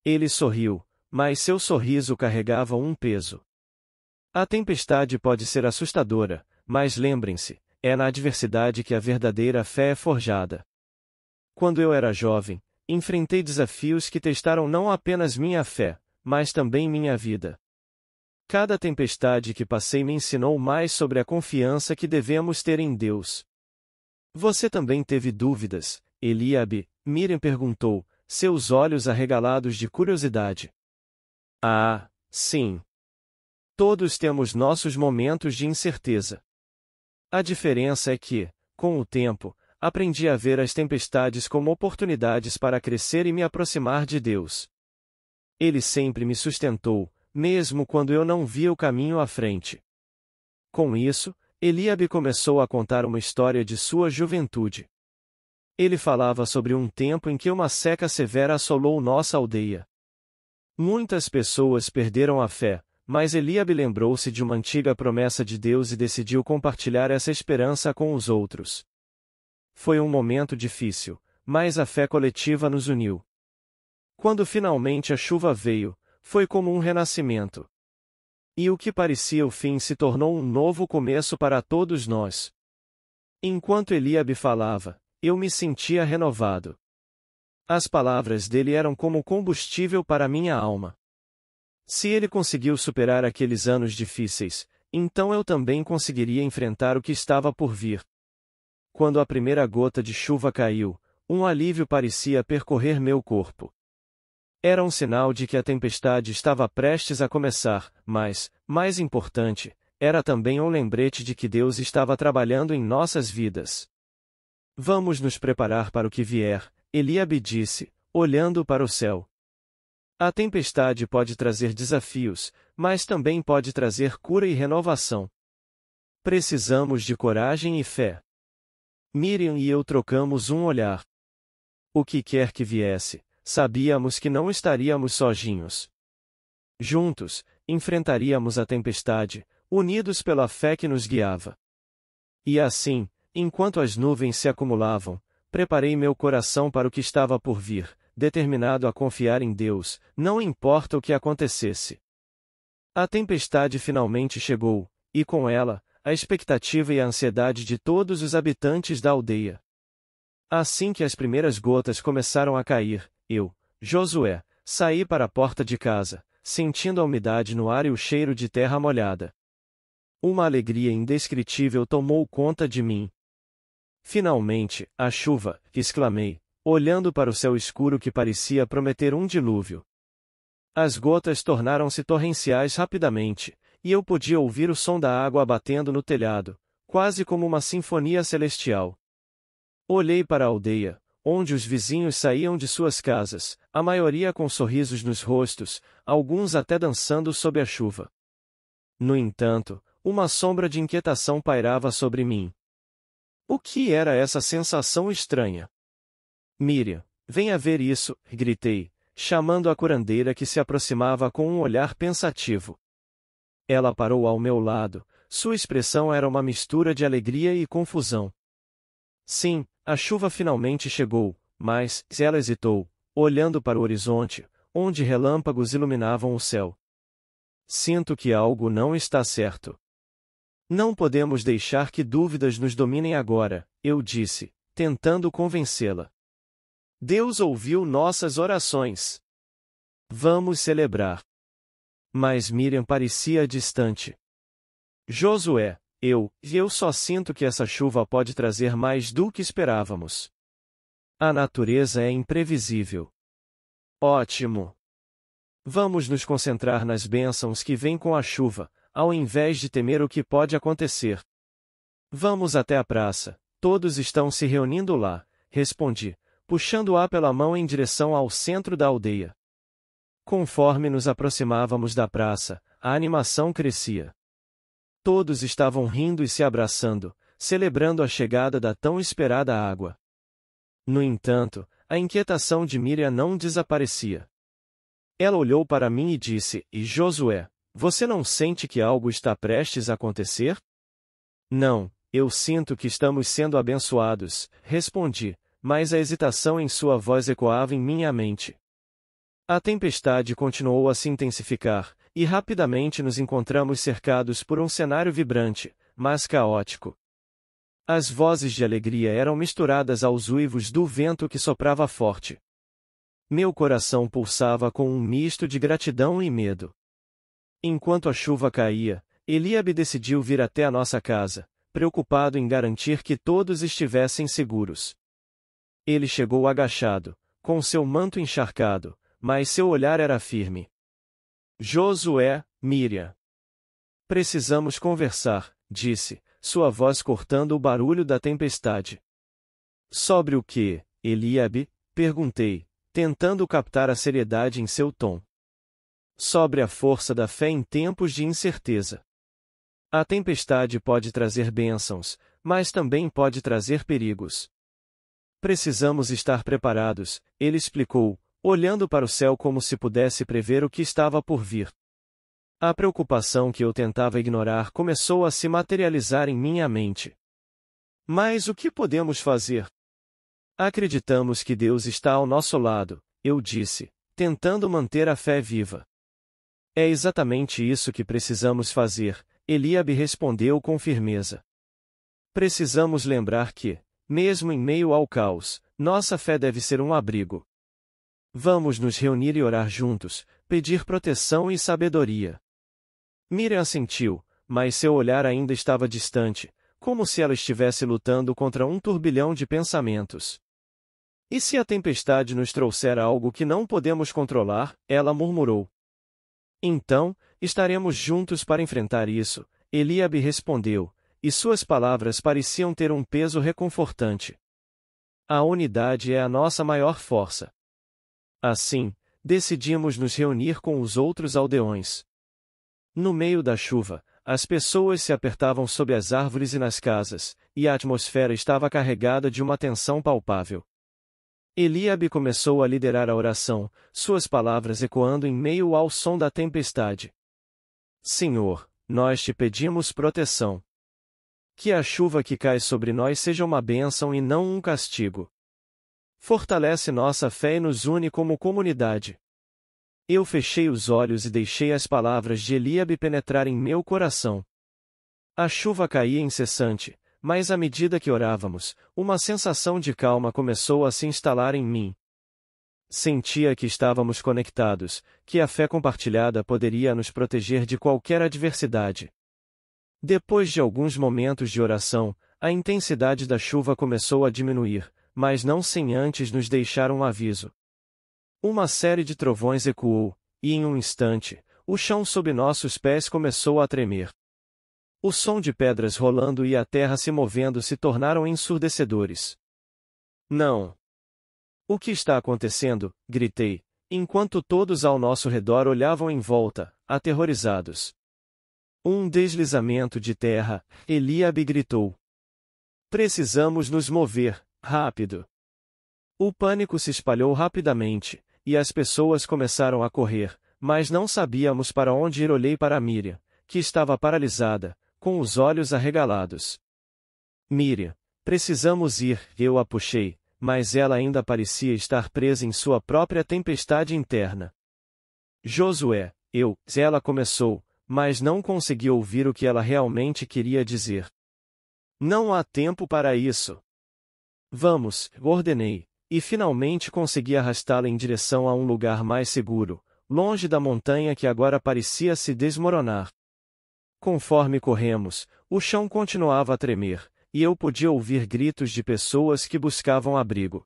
Ele sorriu, mas seu sorriso carregava um peso. A tempestade pode ser assustadora, mas lembrem-se, é na adversidade que a verdadeira fé é forjada. Quando eu era jovem, enfrentei desafios que testaram não apenas minha fé, mas também minha vida. Cada tempestade que passei me ensinou mais sobre a confiança que devemos ter em Deus. Você também teve dúvidas, Eliabe? Miriam perguntou, seus olhos arregalados de curiosidade. Ah, sim. Todos temos nossos momentos de incerteza. A diferença é que, com o tempo, aprendi a ver as tempestades como oportunidades para crescer e me aproximar de Deus. Ele sempre me sustentou, mesmo quando eu não via o caminho à frente. Com isso, Eliabe começou a contar uma história de sua juventude. Ele falava sobre um tempo em que uma seca severa assolou nossa aldeia. Muitas pessoas perderam a fé, mas Eliabe lembrou-se de uma antiga promessa de Deus e decidiu compartilhar essa esperança com os outros. Foi um momento difícil, mas a fé coletiva nos uniu. Quando finalmente a chuva veio, foi como um renascimento. E o que parecia o fim se tornou um novo começo para todos nós. Enquanto Eliabe falava, eu me sentia renovado. As palavras dele eram como combustível para minha alma. Se ele conseguiu superar aqueles anos difíceis, então eu também conseguiria enfrentar o que estava por vir. Quando a primeira gota de chuva caiu, um alívio parecia percorrer meu corpo. Era um sinal de que a tempestade estava prestes a começar, mas, mais importante, era também um lembrete de que Deus estava trabalhando em nossas vidas. Vamos nos preparar para o que vier, Eliabe disse, olhando para o céu. A tempestade pode trazer desafios, mas também pode trazer cura e renovação. Precisamos de coragem e fé. Miriam e eu trocamos um olhar. O que quer que viesse, sabíamos que não estaríamos sozinhos. Juntos, enfrentaríamos a tempestade, unidos pela fé que nos guiava. E assim, enquanto as nuvens se acumulavam, preparei meu coração para o que estava por vir, determinado a confiar em Deus, não importa o que acontecesse. A tempestade finalmente chegou, e com ela, a expectativa e a ansiedade de todos os habitantes da aldeia. Assim que as primeiras gotas começaram a cair, eu, Josué, saí para a porta de casa, sentindo a umidade no ar e o cheiro de terra molhada. Uma alegria indescritível tomou conta de mim. Finalmente, a chuva, exclamei, olhando para o céu escuro que parecia prometer um dilúvio. As gotas tornaram-se torrenciais rapidamente, e eu podia ouvir o som da água batendo no telhado, quase como uma sinfonia celestial. Olhei para a aldeia, onde os vizinhos saíam de suas casas, a maioria com sorrisos nos rostos, alguns até dançando sob a chuva. No entanto, uma sombra de inquietação pairava sobre mim. O que era essa sensação estranha? Miriam, venha ver isso, gritei, chamando a curandeira que se aproximava com um olhar pensativo. Ela parou ao meu lado, sua expressão era uma mistura de alegria e confusão. Sim, a chuva finalmente chegou, mas, ela hesitou, olhando para o horizonte, onde relâmpagos iluminavam o céu. Sinto que algo não está certo. Não podemos deixar que dúvidas nos dominem agora, eu disse, tentando convencê-la. Deus ouviu nossas orações. Vamos celebrar. Mas Miriam parecia distante. Josué, eu só sinto que essa chuva pode trazer mais do que esperávamos. A natureza é imprevisível. Ótimo! Vamos nos concentrar nas bênçãos que vêm com a chuva, ao invés de temer o que pode acontecer. Vamos até a praça, todos estão se reunindo lá, respondi, puxando-a pela mão em direção ao centro da aldeia. Conforme nos aproximávamos da praça, a animação crescia. Todos estavam rindo e se abraçando, celebrando a chegada da tão esperada água. No entanto, a inquietação de Miriam não desaparecia. Ela olhou para mim e disse, e Josué, você não sente que algo está prestes a acontecer? Não, eu sinto que estamos sendo abençoados, respondi, mas a hesitação em sua voz ecoava em minha mente. A tempestade continuou a se intensificar, e rapidamente nos encontramos cercados por um cenário vibrante, mas caótico. As vozes de alegria eram misturadas aos uivos do vento que soprava forte. Meu coração pulsava com um misto de gratidão e medo. Enquanto a chuva caía, Eliabe decidiu vir até a nossa casa, preocupado em garantir que todos estivessem seguros. Ele chegou agachado, com seu manto encharcado, mas seu olhar era firme. Josué, Miriam. Precisamos conversar, disse, sua voz cortando o barulho da tempestade. Sobre o que, Eliabe? Perguntei, tentando captar a seriedade em seu tom. Sobre a força da fé em tempos de incerteza. A tempestade pode trazer bênçãos, mas também pode trazer perigos. Precisamos estar preparados, ele explicou, olhando para o céu como se pudesse prever o que estava por vir. A preocupação que eu tentava ignorar começou a se materializar em minha mente. Mas o que podemos fazer? Acreditamos que Deus está ao nosso lado, eu disse, tentando manter a fé viva. É exatamente isso que precisamos fazer, Eliabe respondeu com firmeza. Precisamos lembrar que, mesmo em meio ao caos, nossa fé deve ser um abrigo. Vamos nos reunir e orar juntos, pedir proteção e sabedoria. Miriam assentiu, mas seu olhar ainda estava distante, como se ela estivesse lutando contra um turbilhão de pensamentos. E se a tempestade nos trouxer algo que não podemos controlar? Ela murmurou. Então, estaremos juntos para enfrentar isso, Eliabe respondeu, e suas palavras pareciam ter um peso reconfortante. A unidade é a nossa maior força. Assim, decidimos nos reunir com os outros aldeões. No meio da chuva, as pessoas se apertavam sob as árvores e nas casas, e a atmosfera estava carregada de uma tensão palpável. Eliabe começou a liderar a oração, suas palavras ecoando em meio ao som da tempestade. Senhor, nós te pedimos proteção. Que a chuva que cai sobre nós seja uma bênção e não um castigo. Fortalece nossa fé e nos une como comunidade. Eu fechei os olhos e deixei as palavras de Eliabe penetrar em meu coração. A chuva caía incessante, mas à medida que orávamos, uma sensação de calma começou a se instalar em mim. Sentia que estávamos conectados, que a fé compartilhada poderia nos proteger de qualquer adversidade. Depois de alguns momentos de oração, a intensidade da chuva começou a diminuir, mas não sem antes nos deixar um aviso. Uma série de trovões ecoou, e em um instante, o chão sob nossos pés começou a tremer. O som de pedras rolando e a terra se movendo se tornaram ensurdecedores. Não! O que está acontecendo? Gritei, enquanto todos ao nosso redor olhavam em volta, aterrorizados. Um deslizamento de terra, Eliabe gritou. Precisamos nos mover, rápido. O pânico se espalhou rapidamente, e as pessoas começaram a correr, mas não sabíamos para onde ir. Olhei para Miriam, que estava paralisada, com os olhos arregalados. Miriam, precisamos ir, eu a puxei, mas ela ainda parecia estar presa em sua própria tempestade interna. Josué, ela começou, mas não consegui ouvir o que ela realmente queria dizer. Não há tempo para isso. Vamos, ordenei, e finalmente consegui arrastá-la em direção a um lugar mais seguro, longe da montanha que agora parecia se desmoronar. Conforme corremos, o chão continuava a tremer, e eu podia ouvir gritos de pessoas que buscavam abrigo.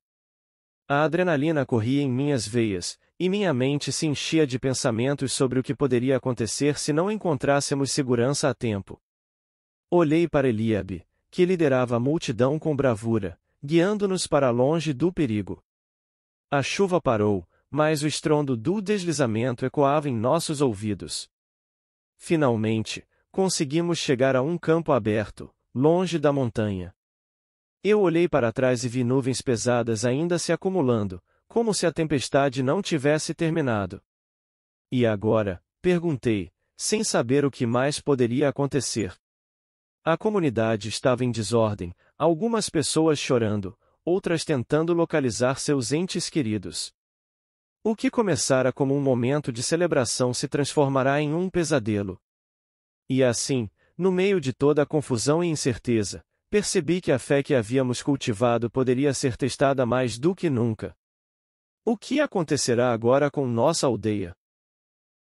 A adrenalina corria em minhas veias, e minha mente se enchia de pensamentos sobre o que poderia acontecer se não encontrássemos segurança a tempo. Olhei para Eliabe, que liderava a multidão com bravura, guiando-nos para longe do perigo. A chuva parou, mas o estrondo do deslizamento ecoava em nossos ouvidos. Finalmente, conseguimos chegar a um campo aberto, longe da montanha. Eu olhei para trás e vi nuvens pesadas ainda se acumulando, como se a tempestade não tivesse terminado. E agora? Perguntei, sem saber o que mais poderia acontecer. A comunidade estava em desordem, algumas pessoas chorando, outras tentando localizar seus entes queridos. O que começara como um momento de celebração se transformará em um pesadelo. E assim, no meio de toda a confusão e incerteza, percebi que a fé que havíamos cultivado poderia ser testada mais do que nunca. O que acontecerá agora com nossa aldeia?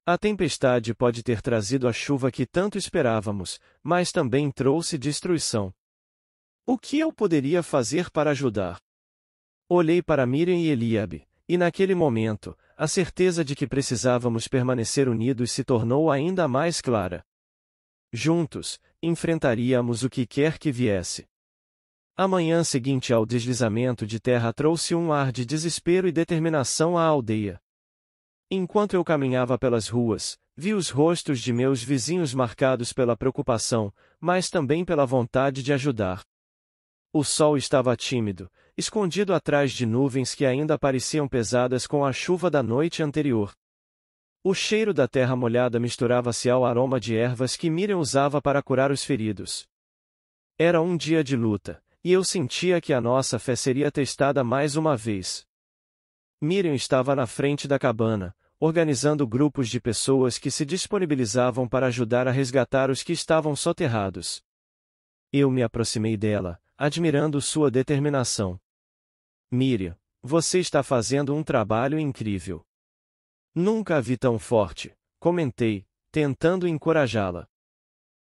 A tempestade pode ter trazido a chuva que tanto esperávamos, mas também trouxe destruição. O que eu poderia fazer para ajudar? Olhei para Miriam e Eliabe, e naquele momento, a certeza de que precisávamos permanecer unidos se tornou ainda mais clara. Juntos, enfrentaríamos o que quer que viesse. A manhã seguinte ao deslizamento de terra trouxe um ar de desespero e determinação à aldeia. Enquanto eu caminhava pelas ruas, vi os rostos de meus vizinhos marcados pela preocupação, mas também pela vontade de ajudar. O sol estava tímido, escondido atrás de nuvens que ainda pareciam pesadas com a chuva da noite anterior. O cheiro da terra molhada misturava-se ao aroma de ervas que Miriam usava para curar os feridos. Era um dia de luta, e eu sentia que a nossa fé seria testada mais uma vez. Miriam estava na frente da cabana, organizando grupos de pessoas que se disponibilizavam para ajudar a resgatar os que estavam soterrados. Eu me aproximei dela, admirando sua determinação. Miriam, você está fazendo um trabalho incrível. Nunca a vi tão forte, comentei, tentando encorajá-la.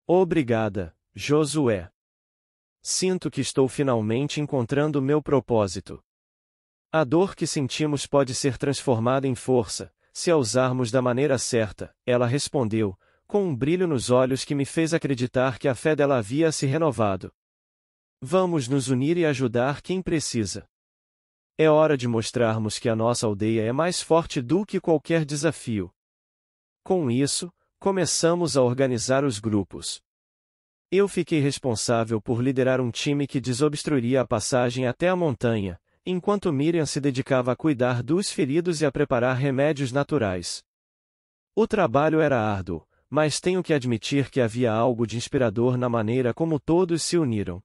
Obrigada, Josué. Sinto que estou finalmente encontrando meu propósito. A dor que sentimos pode ser transformada em força, se a usarmos da maneira certa, ela respondeu, com um brilho nos olhos que me fez acreditar que a fé dela havia se renovado. Vamos nos unir e ajudar quem precisa. É hora de mostrarmos que a nossa aldeia é mais forte do que qualquer desafio. Com isso, começamos a organizar os grupos. Eu fiquei responsável por liderar um time que desobstruiria a passagem até a montanha, enquanto Miriam se dedicava a cuidar dos feridos e a preparar remédios naturais. O trabalho era árduo, mas tenho que admitir que havia algo de inspirador na maneira como todos se uniram.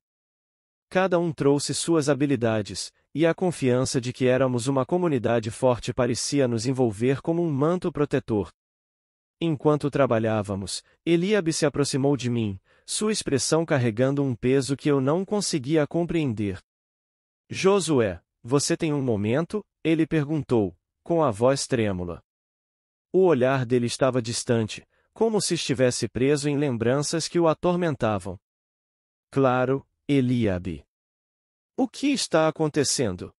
Cada um trouxe suas habilidades, e a confiança de que éramos uma comunidade forte parecia nos envolver como um manto protetor. Enquanto trabalhávamos, Eliabe se aproximou de mim, sua expressão carregando um peso que eu não conseguia compreender. Josué, você tem um momento? Ele perguntou, com a voz trêmula. O olhar dele estava distante, como se estivesse preso em lembranças que o atormentavam. Claro, Eliabe. O que está acontecendo?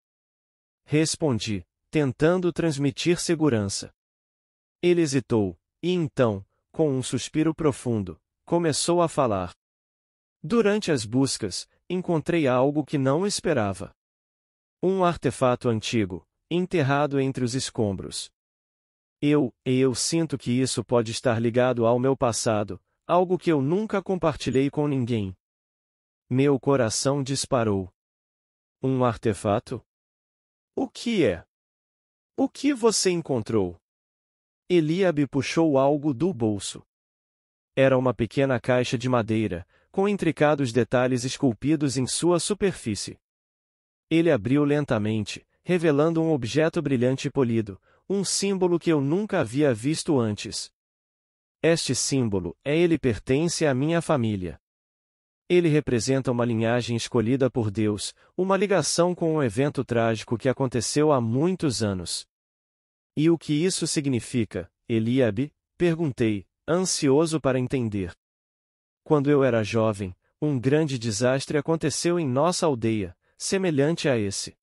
Respondi, tentando transmitir segurança. Ele hesitou, e então, com um suspiro profundo, começou a falar. Durante as buscas, encontrei algo que não esperava. Um artefato antigo, enterrado entre os escombros. Eu sinto que isso pode estar ligado ao meu passado, algo que eu nunca compartilhei com ninguém. Meu coração disparou. Um artefato? O que é? O que você encontrou? Eliabe puxou algo do bolso. Era uma pequena caixa de madeira, com intricados detalhes esculpidos em sua superfície. Ele abriu lentamente, revelando um objeto brilhante e polido, um símbolo que eu nunca havia visto antes. Este símbolo, ele pertence à minha família. Ele representa uma linhagem escolhida por Deus, uma ligação com um evento trágico que aconteceu há muitos anos. E o que isso significa, Eliabe? Perguntei, ansioso para entender. Quando eu era jovem, um grande desastre aconteceu em nossa aldeia, semelhante a esse.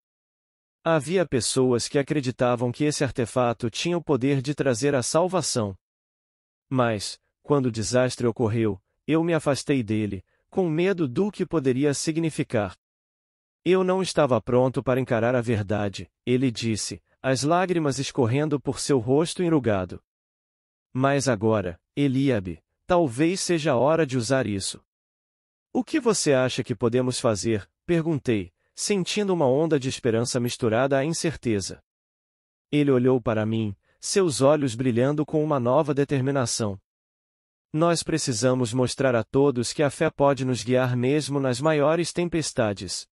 Havia pessoas que acreditavam que esse artefato tinha o poder de trazer a salvação. Mas, quando o desastre ocorreu, eu me afastei dele, com medo do que poderia significar. Eu não estava pronto para encarar a verdade, ele disse, as lágrimas escorrendo por seu rosto enrugado. Mas agora, Eliabe, talvez seja a hora de usar isso. O que você acha que podemos fazer? Perguntei, sentindo uma onda de esperança misturada à incerteza. Ele olhou para mim, seus olhos brilhando com uma nova determinação. Nós precisamos mostrar a todos que a fé pode nos guiar mesmo nas maiores tempestades.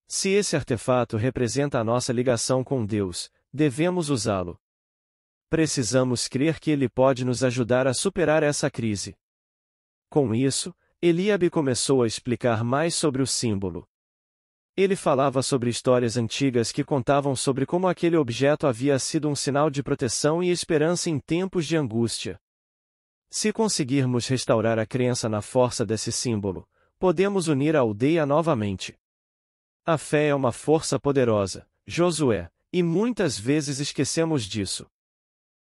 Se esse artefato representa a nossa ligação com Deus, devemos usá-lo. Precisamos crer que ele pode nos ajudar a superar essa crise. Com isso, Eliabe começou a explicar mais sobre o símbolo. Ele falava sobre histórias antigas que contavam sobre como aquele objeto havia sido um sinal de proteção e esperança em tempos de angústia. Se conseguirmos restaurar a crença na força desse símbolo, podemos unir a aldeia novamente. A fé é uma força poderosa, Josué, e muitas vezes esquecemos disso.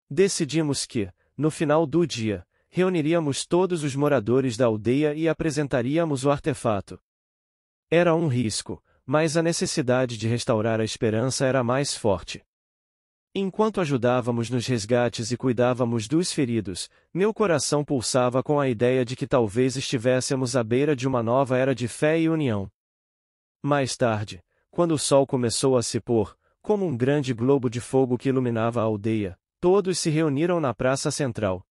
Decidimos que, no final do dia, reuniríamos todos os moradores da aldeia e apresentaríamos o artefato. Era um risco, mas a necessidade de restaurar a esperança era mais forte. Enquanto ajudávamos nos resgates e cuidávamos dos feridos, meu coração pulsava com a ideia de que talvez estivéssemos à beira de uma nova era de fé e união. Mais tarde, quando o sol começou a se pôr, como um grande globo de fogo que iluminava a aldeia, todos se reuniram na praça central.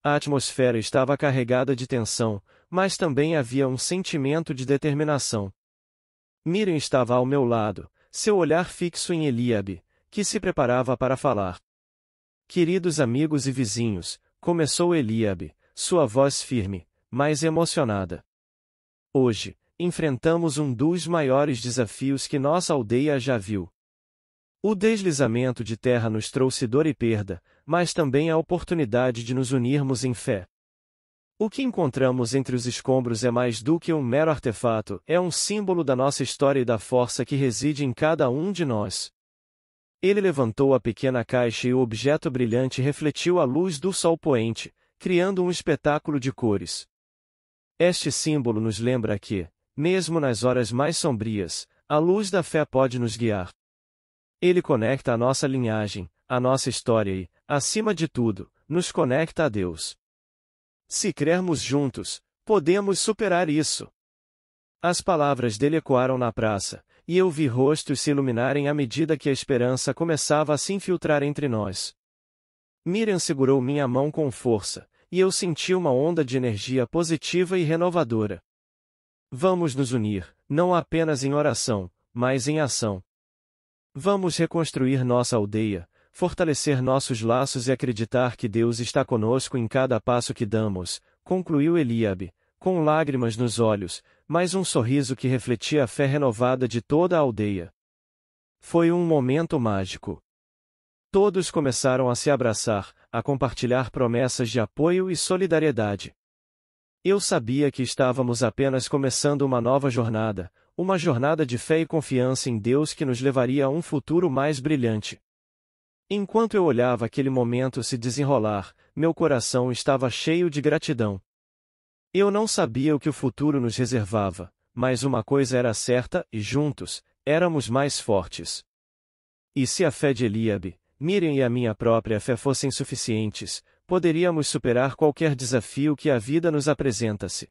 A atmosfera estava carregada de tensão, mas também havia um sentimento de determinação. Miriam estava ao meu lado, seu olhar fixo em Eliabe, que se preparava para falar. Queridos amigos e vizinhos, começou Eliabe, sua voz firme, mas emocionada. Hoje, enfrentamos um dos maiores desafios que nossa aldeia já viu. O deslizamento de terra nos trouxe dor e perda, mas também a oportunidade de nos unirmos em fé. O que encontramos entre os escombros é mais do que um mero artefato, é um símbolo da nossa história e da força que reside em cada um de nós. Ele levantou a pequena caixa e o objeto brilhante refletiu a luz do sol poente, criando um espetáculo de cores. Este símbolo nos lembra que, mesmo nas horas mais sombrias, a luz da fé pode nos guiar. Ele conecta a nossa linhagem, a nossa história e, acima de tudo, nos conecta a Deus. Se crermos juntos, podemos superar isso. As palavras dele ecoaram na praça, e eu vi rostos se iluminarem à medida que a esperança começava a se infiltrar entre nós. Miriam segurou minha mão com força, e eu senti uma onda de energia positiva e renovadora. Vamos nos unir, não apenas em oração, mas em ação. Vamos reconstruir nossa aldeia, fortalecer nossos laços e acreditar que Deus está conosco em cada passo que damos, concluiu Eliabe, com lágrimas nos olhos, mas um sorriso que refletia a fé renovada de toda a aldeia. Foi um momento mágico. Todos começaram a se abraçar, a compartilhar promessas de apoio e solidariedade. Eu sabia que estávamos apenas começando uma nova jornada, uma jornada de fé e confiança em Deus que nos levaria a um futuro mais brilhante. Enquanto eu olhava aquele momento se desenrolar, meu coração estava cheio de gratidão. Eu não sabia o que o futuro nos reservava, mas uma coisa era certa e juntos, éramos mais fortes. E se a fé de Eliabe, Miriam e a minha própria fé fossem suficientes, poderíamos superar qualquer desafio que a vida nos apresentasse.